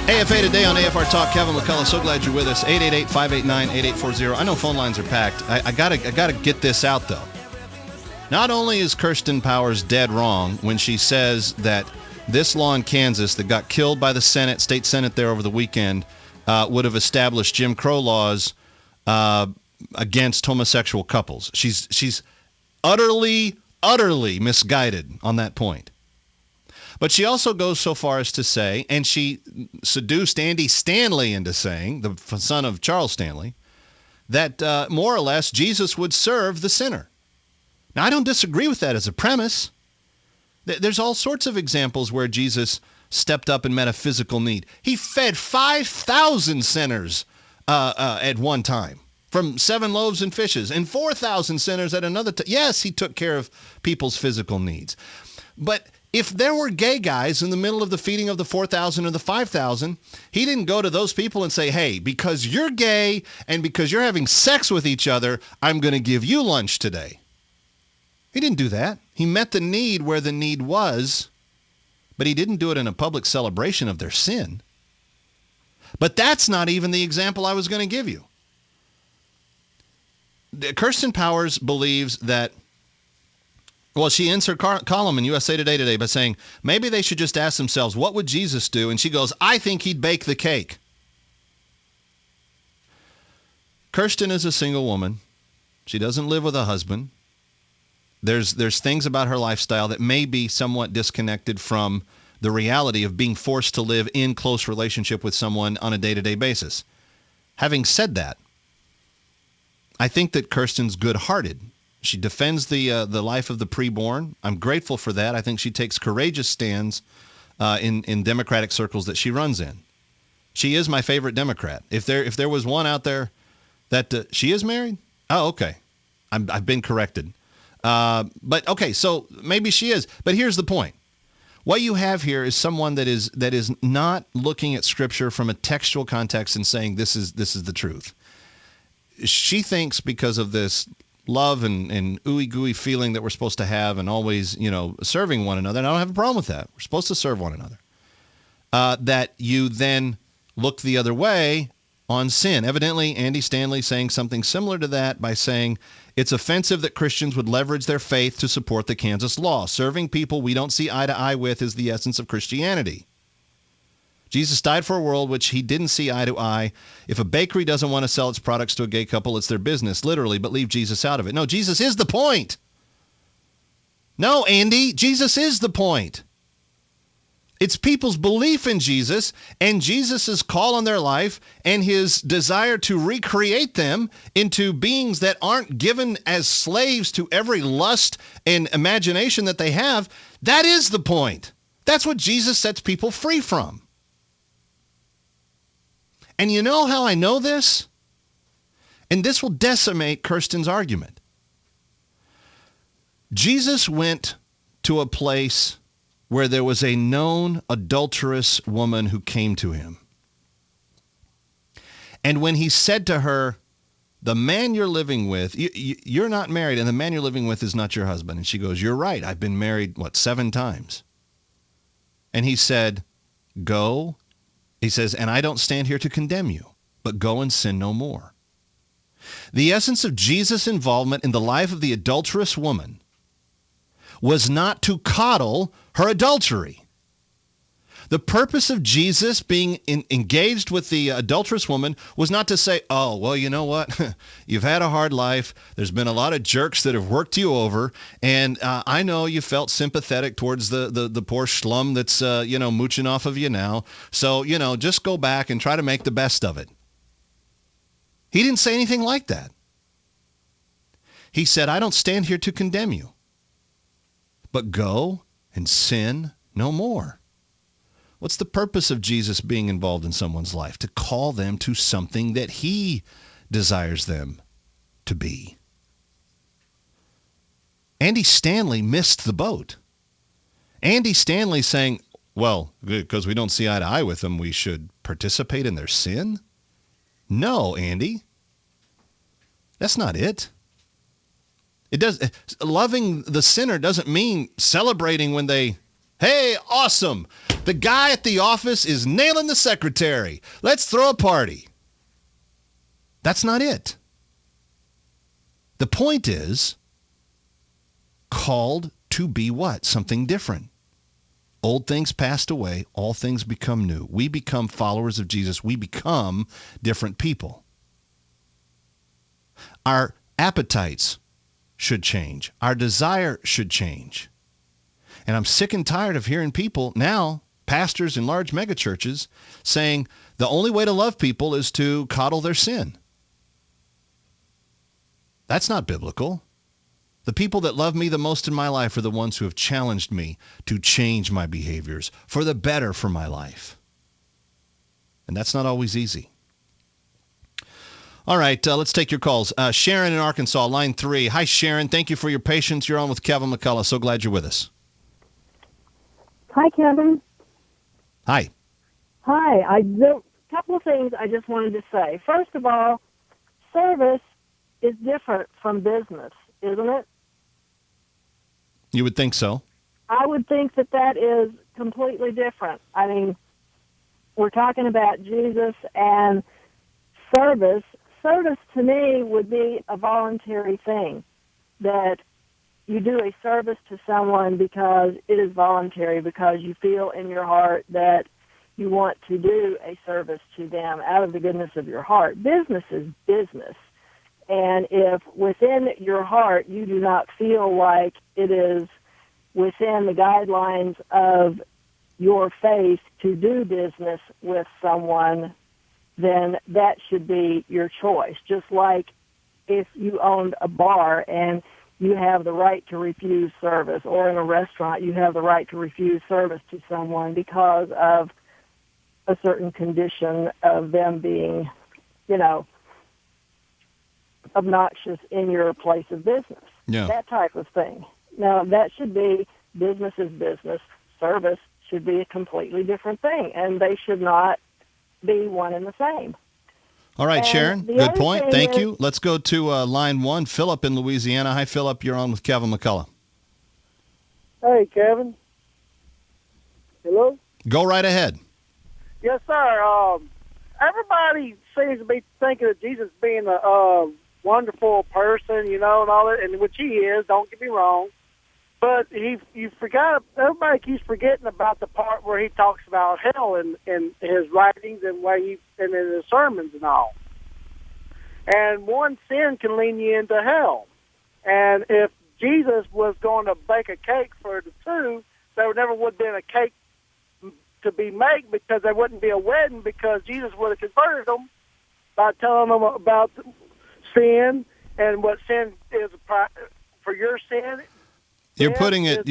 AFA today on AFR Talk. Kevin McCullough, so glad you're with us. 888-589-8840. I know phone lines are packed. I gotta get this out, though. Not only is Kirsten Powers dead wrong when she says that this law in Kansas that got killed by the Senate, state Senate there over the weekend, would have established Jim Crow laws against homosexual couples. She's utterly misguided on that point. But she also goes so far as to say, and she seduced Andy Stanley into saying, the son of Charles Stanley, that more or less Jesus would serve the sinner. Now, I don't disagree with that as a premise. There's all sorts of examples where Jesus stepped up and met a physical need. He fed 5,000 sinners at one time from 7 loaves and fishes, and 4,000 sinners at another time. Yes, he took care of people's physical needs. But if there were gay guys in the middle of the feeding of the 4,000 or the 5,000, he didn't go to those people and say, hey, because you're gay and because you're having sex with each other, I'm going to give you lunch today. He didn't do that. He met the need where the need was, but he didn't do it in a public celebration of their sin. But that's not even the example I was going to give you. Kirsten Powers believes that, well, she ends her column in USA Today by saying, maybe they should just ask themselves, what would Jesus do? And she goes, I think he'd bake the cake. Kirsten is a single woman. She doesn't live with a husband. There's things about her lifestyle that may be somewhat disconnected from the reality of being forced to live in close relationship with someone on a day-to-day basis. Having said that, I think that Kirsten's good-hearted. She defends the life of the preborn. I'm grateful for that. I think she takes courageous stands in Democratic circles that she runs in. She is my favorite Democrat. If there was one out there that she is married, oh, okay, I've been corrected. But okay, so maybe she is. But here's the point: what you have here is someone that is not looking at Scripture from a textual context and saying this is the truth. She thinks because of this love and ooey gooey feeling that we're supposed to have and always, serving one another. And I don't have a problem with that. We're supposed to serve one another. That you then look the other way on sin. Evidently, Andy Stanley saying something similar to that by saying it's offensive that Christians would leverage their faith to support the Kansas law. Serving people we don't see eye to eye with is the essence of Christianity. Jesus died for a world which he didn't see eye to eye. If a bakery doesn't want to sell its products to a gay couple, it's their business, literally, but leave Jesus out of it. No, Jesus is the point. No, Andy, Jesus is the point. It's people's belief in Jesus and Jesus' call on their life and his desire to recreate them into beings that aren't given as slaves to every lust and imagination that they have. That is the point. That's what Jesus sets people free from. And you know how I know this? And this will decimate Kirsten's argument. Jesus went to a place where there was a known adulterous woman who came to him. And when he said to her, the man you're living with, you're not married, and the man you're living with is not your husband. And she goes, you're right. I've been married, 7 times. And he said, go. He says, and I don't stand here to condemn you, but go and sin no more. The essence of Jesus' involvement in the life of the adulterous woman was not to coddle her adultery. The purpose of Jesus being engaged with the adulterous woman was not to say, oh, well, you know what? You've had a hard life. There's been a lot of jerks that have worked you over. And I know you felt sympathetic towards the poor schlum that's, mooching off of you now. So, just go back and try to make the best of it. He didn't say anything like that. He said, I don't stand here to condemn you, but go and sin no more. What's the purpose of Jesus being involved in someone's life? To call them to something that he desires them to be. Andy Stanley missed the boat. Andy Stanley saying, well, because we don't see eye to eye with them, we should participate in their sin? No, Andy. That's not it. Loving the sinner doesn't mean celebrating when they, hey, awesome. The guy at the office is nailing the secretary. Let's throw a party. That's not it. The point is called to be what? Something different. Old things passed away, all things become new. We become followers of Jesus. We become different people. Our appetites should change. Our desire should change. And I'm sick and tired of hearing people now, pastors in large megachurches, saying the only way to love people is to coddle their sin. That's not biblical. The people that love me the most in my life are the ones who have challenged me to change my behaviors for the better for my life. And that's not always easy. All right, let's take your calls. Sharon in Arkansas, line 3. Hi, Sharon. Thank you for your patience. You're on with Kevin McCullough. So glad you're with us. Hi, Kevin. Hi. Hi. A couple of things I just wanted to say. First of all, service is different from business, isn't it? You would think so. I would think that is completely different. I mean, we're talking about Jesus and service. Service to me would be a voluntary thing, that you do a service to someone because it is voluntary, because you feel in your heart that you want to do a service to them out of the goodness of your heart. Business is business. And if within your heart you do not feel like it is within the guidelines of your faith to do business with someone, then that should be your choice. Just like if you owned a bar and you have the right to refuse service, or in a restaurant you have the right to refuse service to someone because of a certain condition of them being, obnoxious in your place of business. Yeah. That type of thing. Now, that should be business is business. Service should be a completely different thing, and they should not be one and the same. All right, And Sharon, good point. Thank you. Let's go to line 1, Philip in Louisiana. Hi, Philip. You're on with Kevin McCullough. Hey, Kevin. Hello? Go right ahead. Yes, sir. Everybody seems to be thinking of Jesus being a wonderful person, and all that, and which he is, don't get me wrong. But you forgot, everybody keeps forgetting about the part where he talks about hell in his writings and in his sermons and all. And one sin can lead you into hell. And if Jesus was going to bake a cake for the two, there never would have been a cake to be made, because there wouldn't be a wedding, because Jesus would have converted them by telling them about sin and what sin is for your sin. You're putting it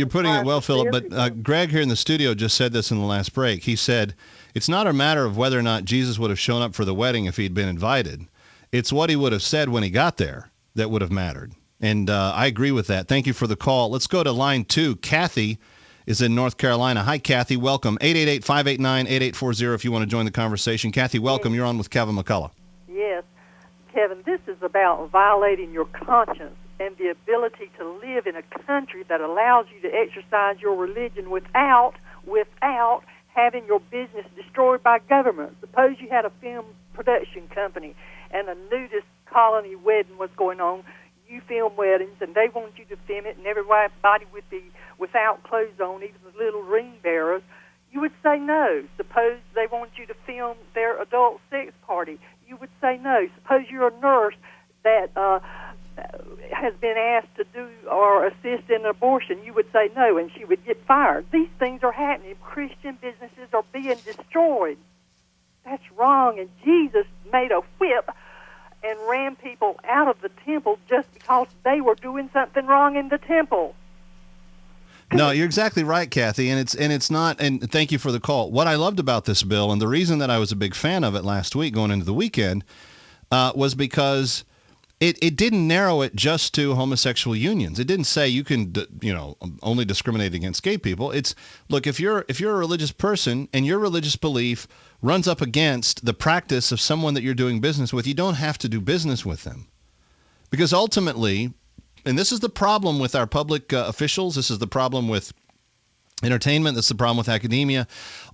well, Philip, but Greg here in the studio just said this in the last break. He said, it's not a matter of whether or not Jesus would have shown up for the wedding if he'd been invited. It's what he would have said when he got there that would have mattered. And I agree with that. Thank you for the call. Let's go to line 2. Kathy is in North Carolina. Hi, Kathy. Welcome. 888-589-8840 if you want to join the conversation. Kathy, welcome. Yes. You're on with Kevin McCullough. Yes. Kevin, this is about violating your conscience and the ability to live in a country that allows you to exercise your religion without having your business destroyed by government. Suppose you had a film production company and a nudist colony wedding was going on. You film weddings, and they want you to film it, and everybody would be without clothes on, even the little ring bearers. You would say no. Suppose they want you to film their adult sex party. You would say no. Suppose you're a nurse that has been asked to do or assist in an abortion. You would say no, and she would get fired. These things are happening. Christian businesses are being destroyed. That's wrong, and Jesus made a whip and ran people out of the temple just because they were doing something wrong in the temple. No, you're exactly right, Kathy, and it's not. And thank you for the call. What I loved about this bill, and the reason that I was a big fan of it last week, going into the weekend, was because it didn't narrow it just to homosexual unions. It didn't say you can, only discriminate against gay people. It's look, if you're a religious person and your religious belief runs up against the practice of someone that you're doing business with, you don't have to do business with them, because ultimately. And this is the problem with our public officials. This is the problem with entertainment. That's the problem with academia.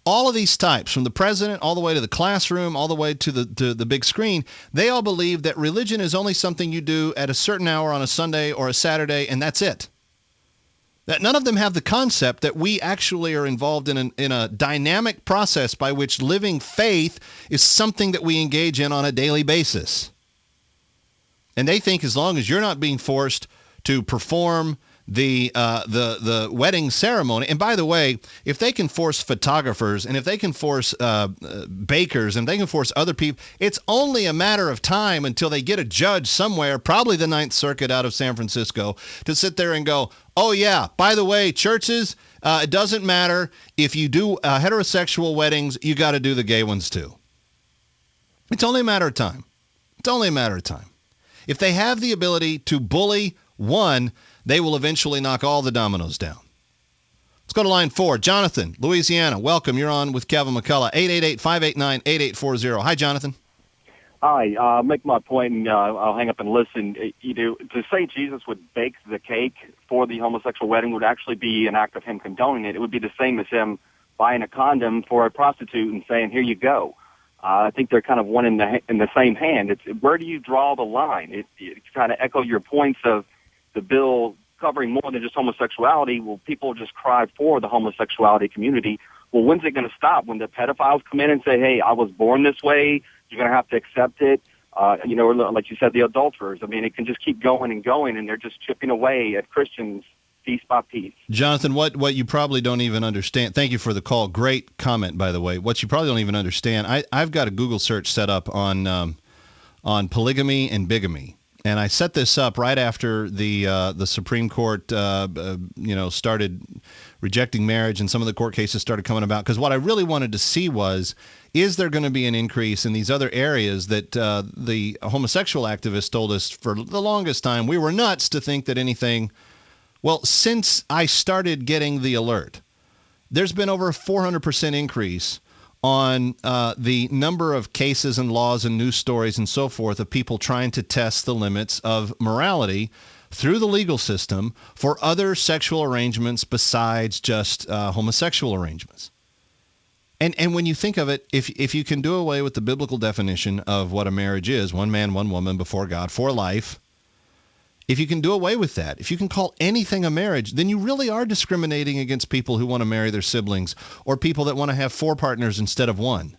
All of these types, from the president all the way to the classroom, all the way to the big screen, they all believe that religion is only something you do at a certain hour on a Sunday or a Saturday, and that's it. That none of them have the concept that we actually are involved in a dynamic process by which living faith is something that we engage in on a daily basis. And they think as long as you're not being forced to perform the wedding ceremony, and by the way, if they can force photographers and if they can force bakers and they can force other people, it's only a matter of time until they get a judge somewhere, probably the Ninth Circuit out of San Francisco, to sit there and go, oh yeah, by the way, churches, it doesn't matter if you do heterosexual weddings, you got to do the gay ones too. It's only a matter of time. It's only a matter of time. If they have the ability to bully one, they will eventually knock all the dominoes down. Let's go to line 4. Jonathan, Louisiana. Welcome. You're on with Kevin McCullough. 888-589-8840. Hi, Jonathan. Hi. I'll make my point, and I'll hang up and listen. To say Jesus would bake the cake for the homosexual wedding would actually be an act of him condoning it. It would be the same as him buying a condom for a prostitute and saying, here you go. I think they're kind of one in the same hand. Where do you draw the line? It kind of echo your points of the bill covering more than just homosexuality. Well, people just cry for the homosexuality community. Well, when's it going to stop? When the pedophiles come in and say, hey, I was born this way, you're going to have to accept it. Like you said, the adulterers. I mean, it can just keep going, and they're just chipping away at Christians piece by piece. Jonathan, what you probably don't even understand, thank you for the call. Great comment, by the way. What you probably don't even understand, I've got a Google search set up on polygamy and bigamy. And I set this up right after the Supreme Court, started rejecting marriage, and some of the court cases started coming about. Because what I really wanted to see was, is there going to be an increase in these other areas that the homosexual activists told us for the longest time we were nuts to think that anything. Well, since I started getting the alert, there's been over a 400% increase on the number of cases and laws and news stories and so forth of people trying to test the limits of morality through the legal system for other sexual arrangements besides just homosexual arrangements. And when you think of it, if you can do away with the biblical definition of what a marriage is, one man, one woman before God for life, if you can do away with that, if you can call anything a marriage, then you really are discriminating against people who want to marry their siblings or people that want to have 4 partners instead of 1.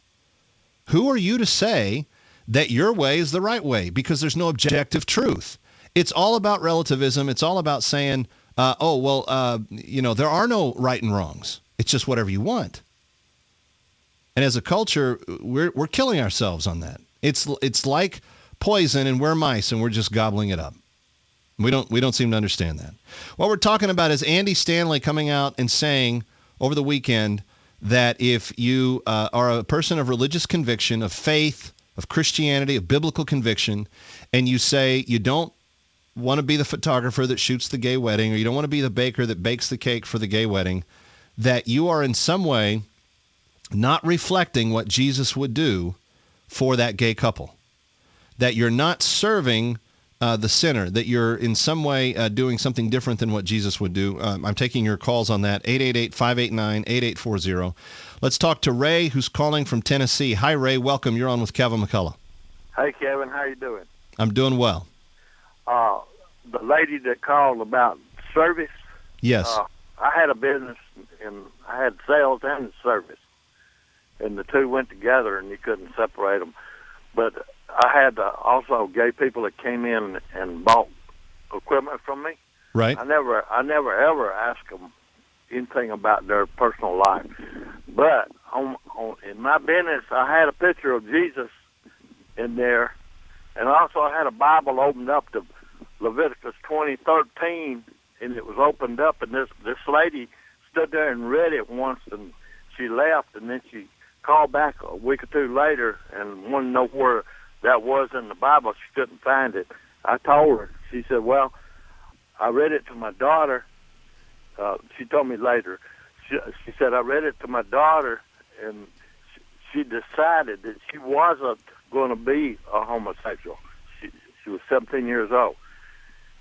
Who are you to say that your way is the right way? Because there's no objective truth. It's all about relativism. It's all about saying, there are no right and wrongs. It's just whatever you want. And as a culture, we're killing ourselves on that. It's like poison, and we're mice, and we're just gobbling it up. We don't seem to understand that. What we're talking about is Andy Stanley coming out and saying over the weekend that if you are a person of religious conviction, of faith, of Christianity, of biblical conviction, and you say you don't want to be the photographer that shoots the gay wedding, or you don't want to be the baker that bakes the cake for the gay wedding, that you are in some way not reflecting what Jesus would do for that gay couple, that you're not serving the sinner, that you're in some way doing something different than what Jesus would do. I'm taking your calls on that, 888-589-8840. Let's talk to Ray, who's calling from Tennessee. Hi, Ray. Welcome. You're on with Kevin McCullough. Hey, Kevin. How you doing? I'm doing well. The lady that called about service. Yes. I had a business, and I had sales and service, and the two went together, and you couldn't separate them. But I had also gay people that came in and bought equipment from me. Right. I never ever asked them anything about their personal life. But in my business, I had a picture of Jesus in there, and also I had a Bible opened up to Leviticus 20:13, and it was opened up, and this lady stood there and read it once, and she left, and then she called back a week or two later and wanted to know where that was in the Bible. She couldn't find it. I told her. She said, well, I read it to my daughter. She told me later. She said, I read it to my daughter, and she decided that she wasn't going to be a homosexual. She was 17 years old.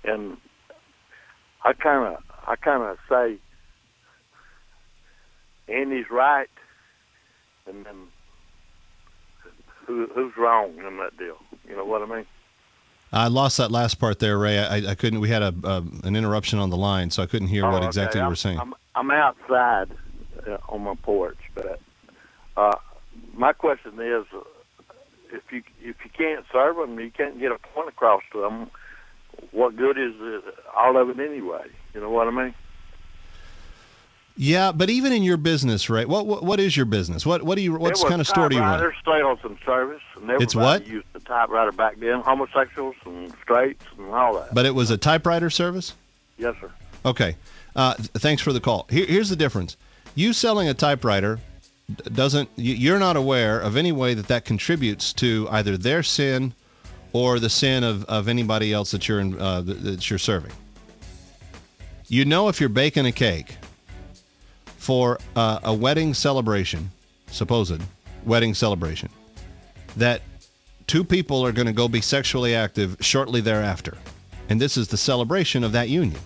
And I kind of say Andy's right, and then who's wrong in that deal? You know what I mean? I lost that last part there, Ray. I couldn't. We had an interruption on the line, so I couldn't hear what exactly you were saying. I'm outside on my porch, but my question is, if you can't serve them, you can't get a point across to them. What good is all of it anyway? You know what I mean? Yeah, but even in your business, right? What is your business? What kind of store do you run? There's sales and service, and it's what? Used the typewriter back then, homosexuals and straights and all that. But it was a typewriter service? Yes, sir. Okay. Thanks for the call. Here's the difference. You selling a typewriter you're not aware of any way that contributes to either their sin or the sin of anybody else that you're serving. You know, if you're baking a cake for a wedding celebration, supposed wedding celebration, that two people are going to go be sexually active shortly thereafter. And this is the celebration of that union.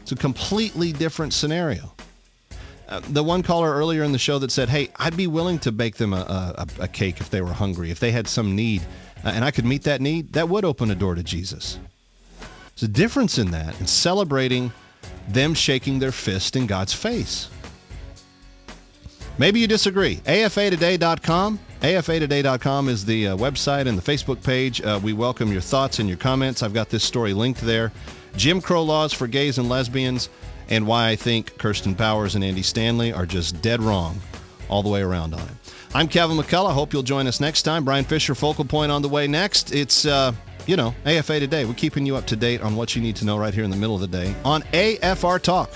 It's a completely different scenario. The one caller earlier in the show that said, hey, I'd be willing to bake them a cake if they were hungry, if they had some need, and I could meet that need, that would open a door to Jesus. There's a difference in that and celebrating them shaking their fist in God's face. Maybe you disagree. AFAtoday.com. AFAtoday.com is the website and the Facebook page. We welcome your thoughts and your comments. I've got this story linked there. Jim Crow laws for gays and lesbians, and why I think Kirsten Powers and Andy Stanley are just dead wrong all the way around on it. I'm Kevin McCullough. Hope you'll join us next time. Brian Fisher, Focal Point on the way next. It's, AFA Today. We're keeping you up to date on what you need to know right here in the middle of the day on AFR Talk.